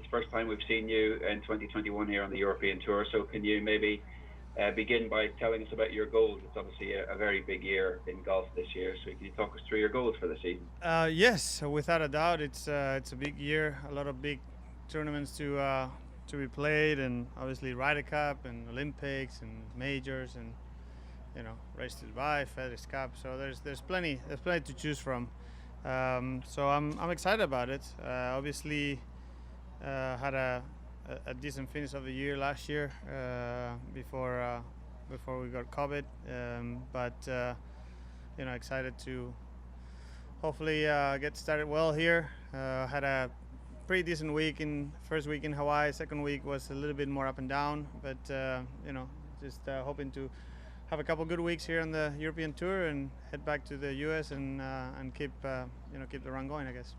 the first time we've seen you in 2021 here on the European Tour. So can you maybe begin by telling us about your goals? It's obviously a very big year in golf this year. So can you talk us through your goals for the season? Yes, without a doubt, it's a big year. A lot of big tournaments to be played, and obviously Ryder Cup and Olympics and majors, and Race to Dubai, FedEx Cup. So there's plenty to choose from. So I'm excited about it. Obviously, had a decent finish of the year last year before we got COVID, but excited to hopefully get started well here. Had a pretty decent week in first week in Hawaii. Second week was a little bit more up and down, but just hoping to have a couple good weeks here on the European Tour and head back to the US and keep the run going, I guess.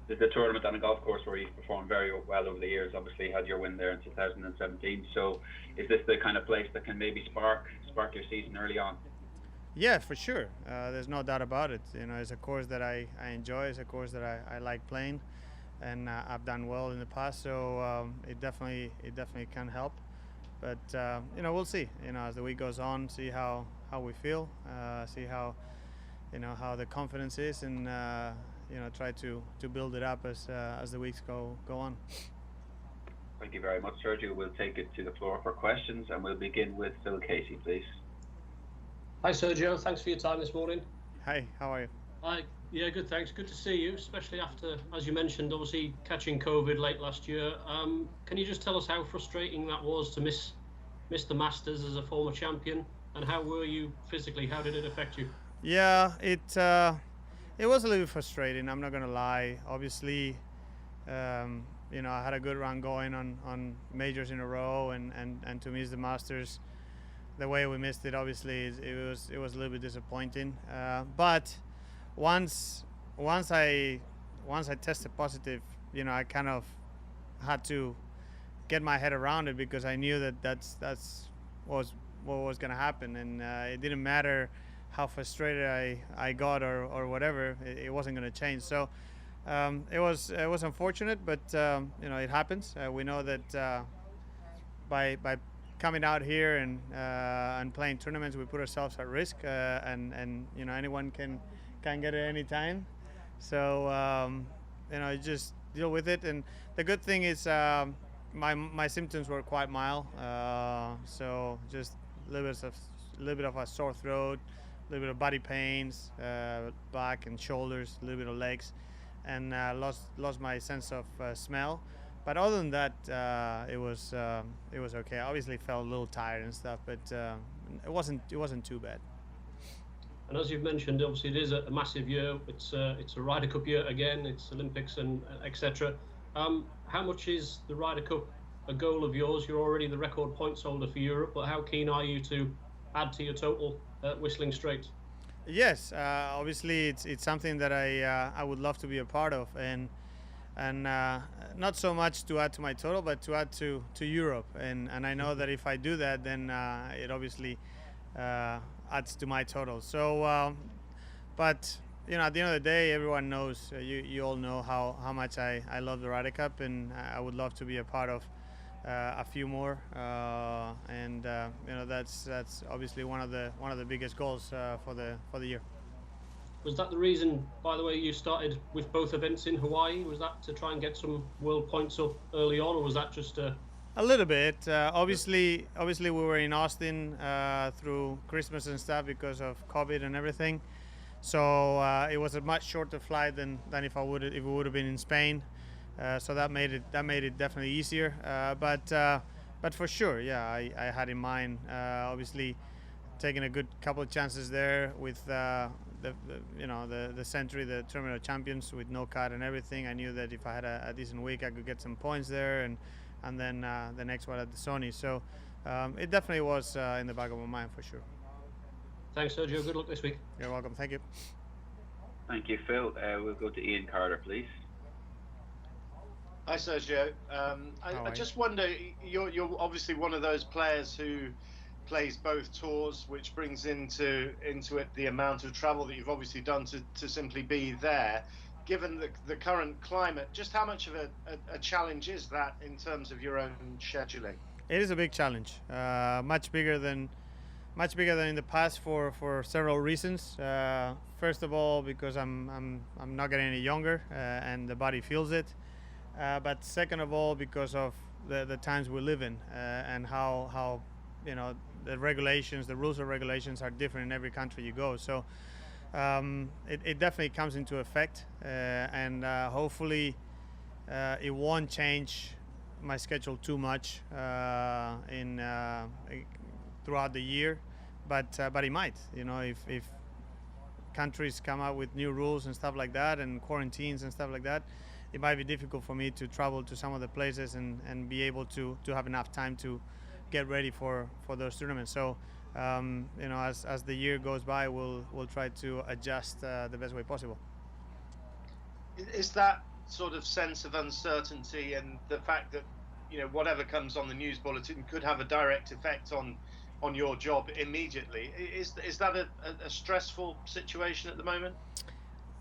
The tournament on a golf course where you've performed very well over the years. Obviously, had your win there in 2017. So, is this the kind of place that can maybe spark your season early on? Yeah, for sure. There's no doubt about it. It's a course that I enjoy. It's a course that I like playing, and I've done well in the past. So it definitely can help. But we'll see. As the week goes on, see how we feel, see how the confidence is, and try to build it up as the weeks go on. Thank you very much, Sergio. We'll take it to the floor for questions, and we'll begin with Phil Casey, please. Hi, Sergio. Thanks for your time this morning. Hi, how are you? Hi. Yeah, good. Thanks. Good to see you, especially after, as you mentioned, obviously catching COVID late last year. Can you just tell us how frustrating that was to miss the Masters as a former champion, and how were you physically? How did it affect you? Yeah, it was a little frustrating. I'm not gonna lie. Obviously, I had a good run going on majors in a row, and to miss the Masters the way we missed it, obviously, it was a little bit disappointing. But once once I once I tested positive, I kind of had to get my head around it because I knew that that's was what was gonna happen, and it didn't matter how frustrated I got or whatever. It wasn't gonna change. So it was unfortunate, but it happens. We know that by coming out here and playing tournaments, we put ourselves at risk, and anyone can get it any time. So you just deal with it. And the good thing is my symptoms were quite mild, so just a little bit of a sore throat, a little bit of body pains, back and shoulders, a little bit of legs, and lost my sense of smell. But other than that, it was okay. I obviously felt a little tired and stuff, but it wasn't too bad. And as you've mentioned, obviously it is a massive year. It's a Ryder Cup year again. It's Olympics and etc. How much is the Ryder Cup a goal of yours? You're already the record points holder for Europe, but how keen are you to add to your total at Whistling Straits? Yes, obviously it's something that I would love to be a part of, and not so much to add to my total, but to add to Europe. And I know that if I do that, then it obviously adds to my total. So, but at the end of the day, everyone knows. You all know how much I love the Ryder Cup, and I would love to be a part of a few more. And that's obviously one of the biggest goals for the year. Was that the reason, by the way, you started with both events in Hawaii? Was that to try and get some world points up early on, or was that just a? A little bit. Obviously, we were in Austin through Christmas and stuff because of COVID and everything. So it was a much shorter flight than if we would have been in Spain. So that made it definitely easier. But for sure, yeah, I had in mind obviously taking a good couple of chances there with the Century, the Tournament of Champions with no cut and everything. I knew that if I had a decent week, I could get some points there, and then the next one at the Sony. So it definitely was in the back of my mind for sure. Thanks, Sergio. Good luck this week. You're welcome. Thank you. Thank you, Phil. We'll go to Ian Carter, please. Hi, Sergio. How I are you? just wonder, you're obviously one of those players who plays both tours, which brings into it the amount of travel that you've obviously done to simply be there. given the current climate. Just how much of a challenge is that in terms of your own scheduling? It is a big challenge, much bigger than in the past for several reasons. First of all, because I'm not getting any younger, and the body feels it. But second of all, because of the times we live in, and how the regulations, the rules and regulations are different in every country you go. So it definitely comes into effect, and hopefully it won't change my schedule too much throughout the year, but it might. If countries come out with new rules and stuff like that, and quarantines and stuff like that, it might be difficult for me to travel to some of the places and be able to have enough time to get ready for those tournaments. So as the year goes by, we'll try to adjust the best way possible. Is that sort of sense of uncertainty and the fact that whatever comes on the news bulletin could have a direct effect on your job immediately, is that a stressful situation at the moment?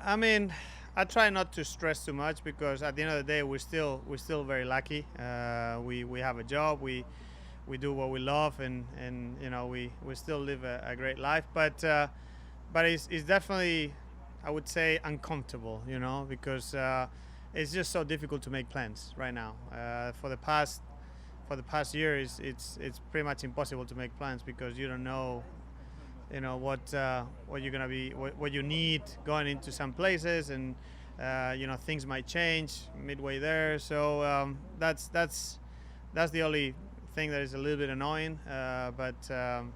I mean, I try not to stress too much, because at the end of the day, we're still very lucky. We have a job, we do what we love, and we still live a great life. But it's definitely, I would say, uncomfortable, because it's just so difficult to make plans right now. For the past year, it's pretty much impossible to make plans, because you don't know what you're gonna be, what you need going into some places, and things might change midway there. So that's the only thing that is a little bit annoying. But on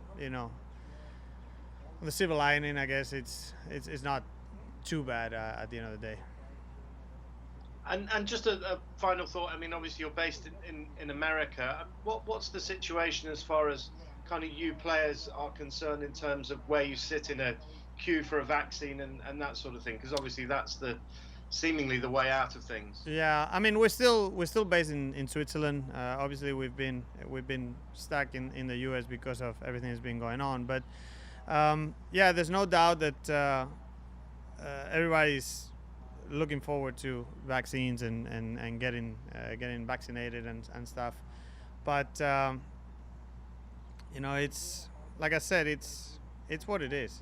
the silver lining, I guess it's not too bad at the end of the day. And just a final thought. I mean, obviously you're based in America. What's the situation as far as kind of you players are concerned, in terms of where you sit in a queue for a vaccine and that sort of thing? Because obviously that's seemingly the way out of things. Yeah, I mean, we're still based in Switzerland. Obviously we've been stuck in the US because of everything that's been going on. But yeah, there's no doubt that everybody's looking forward to vaccines and getting vaccinated and stuff. But it's, like I said, it's what it is.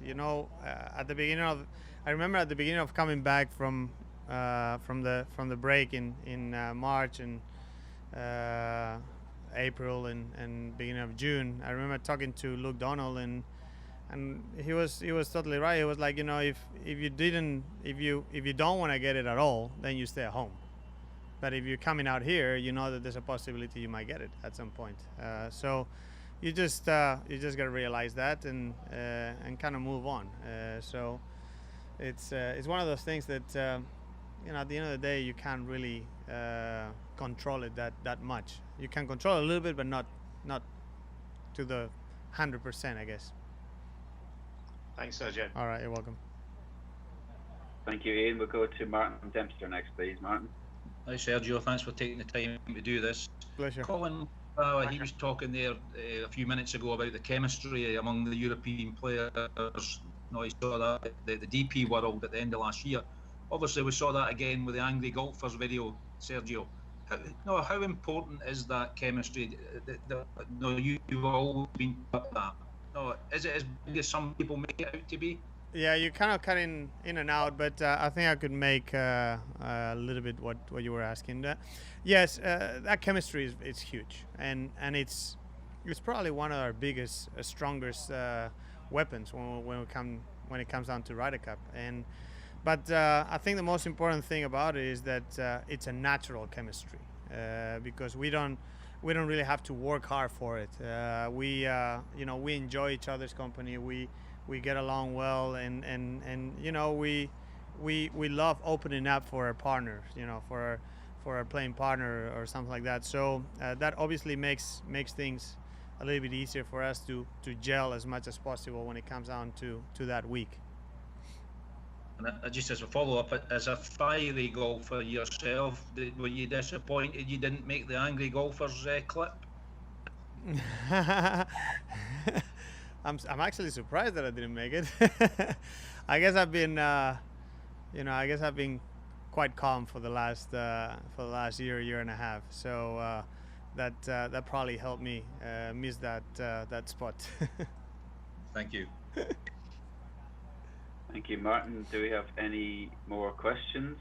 At the beginning I remember at the beginning of coming back from the break in March and April and beginning of June. I remember talking to Luke Donald, and he was totally right. He was like, if you don't want to get it at all, then you stay at home. But if you're coming out here, you know that there's a possibility you might get it at some point. So you just gotta realize that and kind of move on. So it's one of those things that at the end of the day, you can't really control it that much. You can control it a little bit, but not to the 100%, I guess. Thanks, Sergio. All right, you're welcome. Thank you, Ian. We'll go to Martin Dempster next, please. Martin. Hi, Sergio. Thanks for taking the time to do this. Pleasure. Colin, he was talking there a few minutes ago about the chemistry among the European players. He saw that the DP world at the end of last year. Obviously, we saw that again with the Angry Golfers video, Sergio. How important is that chemistry? You've always been part of that. Is it as big as some people make it out to be? Yeah, you're kind of cutting in and out, but I think I could make a little bit what you were asking. Yes, that chemistry is huge, and it's probably one of our biggest, strongest weapons when it comes down to Ryder Cup. But I think the most important thing about it is that it's a natural chemistry, because we don't really have to work hard for it. We enjoy each other's company. We get along well, and we love opening up for our partners, for our playing partner or something like that. So that obviously makes things a little bit easier for us to gel as much as possible when it comes down to that week. And just as a follow-up, as a fiery golfer yourself, were you disappointed you didn't make the Angry Golfers clip? I'm actually surprised that I didn't make it. I guess I've been quite calm for the last year and a half. So that probably helped me miss that spot. Thank you. Thank you, Martin. Do we have any more questions?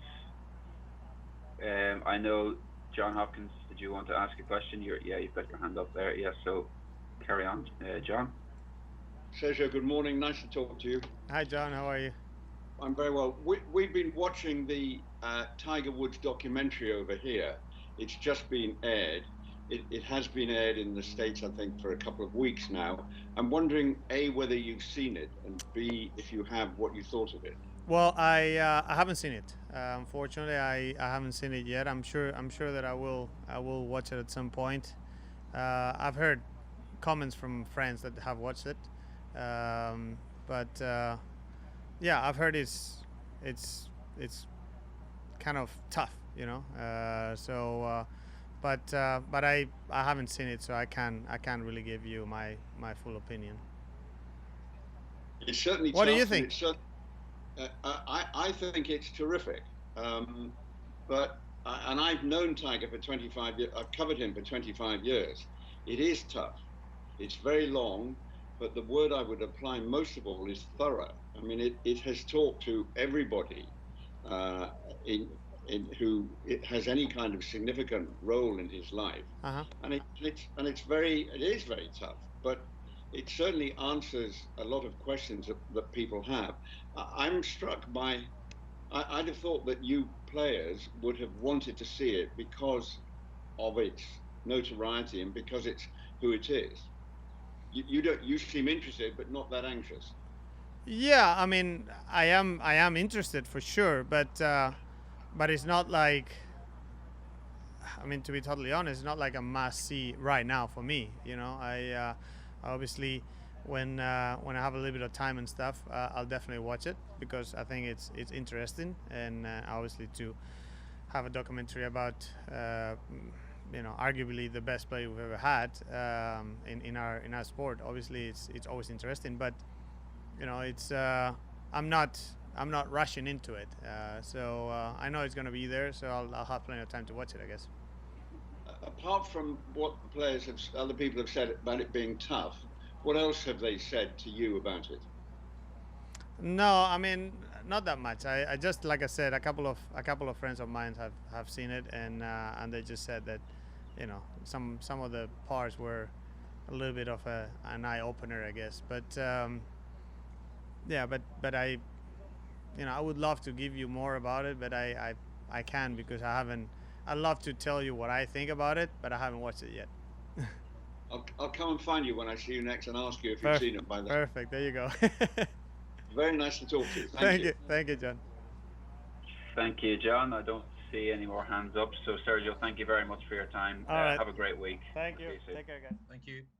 I know John Hopkins. Did you want to ask a question? You've got your hand up there. Yes. So carry on, John. Sergio, good morning. Nice to talk to you. Hi, John. How are you? I'm very well. We've been watching the Tiger Woods documentary over here. It's just been aired. It has been aired in the States, I think, for a couple of weeks now. I'm wondering, A, whether you've seen it, and B, if you have, what you thought of it. Well, I haven't seen it. Unfortunately, I haven't seen it yet. I'm sure that I will watch it at some point. I've heard comments from friends that have watched it, but yeah, I've heard it's kind of tough, you know. But I haven't seen it, so I can't really give you my full opinion. It's certainly. What tough, do you think? I think it's terrific. But I've known Tiger for 25 years. I've covered him for 25 years. It is tough. It's very long, but the word I would apply most of all is thorough. I mean, it has talked to everybody who it has any kind of significant role in his life, and it is very tough. But it certainly answers a lot of questions that people have. I'm struck by. I'd have thought that you players would have wanted to see it because of its notoriety and because it's who it is. You seem interested, but not that anxious. Yeah, I mean, I am interested for sure, but it's not like. I mean, to be totally honest, it's not like a must see right now for me. You know, I obviously when I have a little bit of time and stuff, I'll definitely watch it because I think it's interesting, and obviously to have a documentary about arguably the best player we've ever had in our sport. Obviously, it's always interesting, but you know, it's I'm not rushing into it. So I know it's going to be there, so I'll have plenty of time to watch it, I guess. Apart from what the players other people have said about it being tough, what else have they said to you about it? No, I mean, not that much. I just, like I said, a couple of friends of mine have seen it, and they just said that, you know, some of the parts were a little bit of an eye opener, I guess. But yeah, but I, you know, I would love to give you more about it, but I can't because I haven't. I'd love to tell you what I think about it, but I haven't watched it yet. I'll come and find you when I see you next and ask you if you've seen it by then. Perfect. There you go. Very nice to talk to you. Thank you. Thank you, John. Thank you, John. I don't see any more hands up. So, Sergio, thank you very much for your time. All right. Have a great week. Thank you. Take care, guys. Thank you.